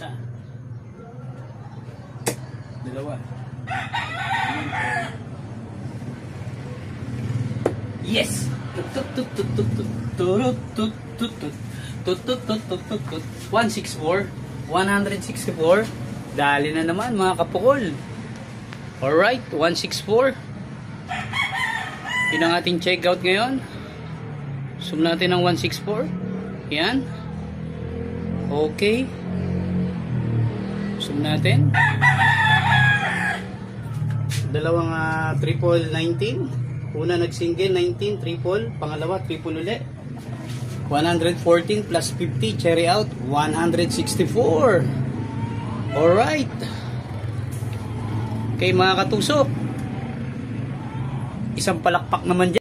Isa. Dalawa. Yes! 164. 164. Dali na naman mga kapukol. Alright, 164. Yun ang ating checkout ngayon. Zoom natin ang 164. Yan. Okay. Zoom natin. Dalawang triple 19. Una nag-single 19, triple. Pangalawa triple uli. 114 plus 50, cherry out 164. Alright. Okay mga katusok, isang palakpak naman dyan.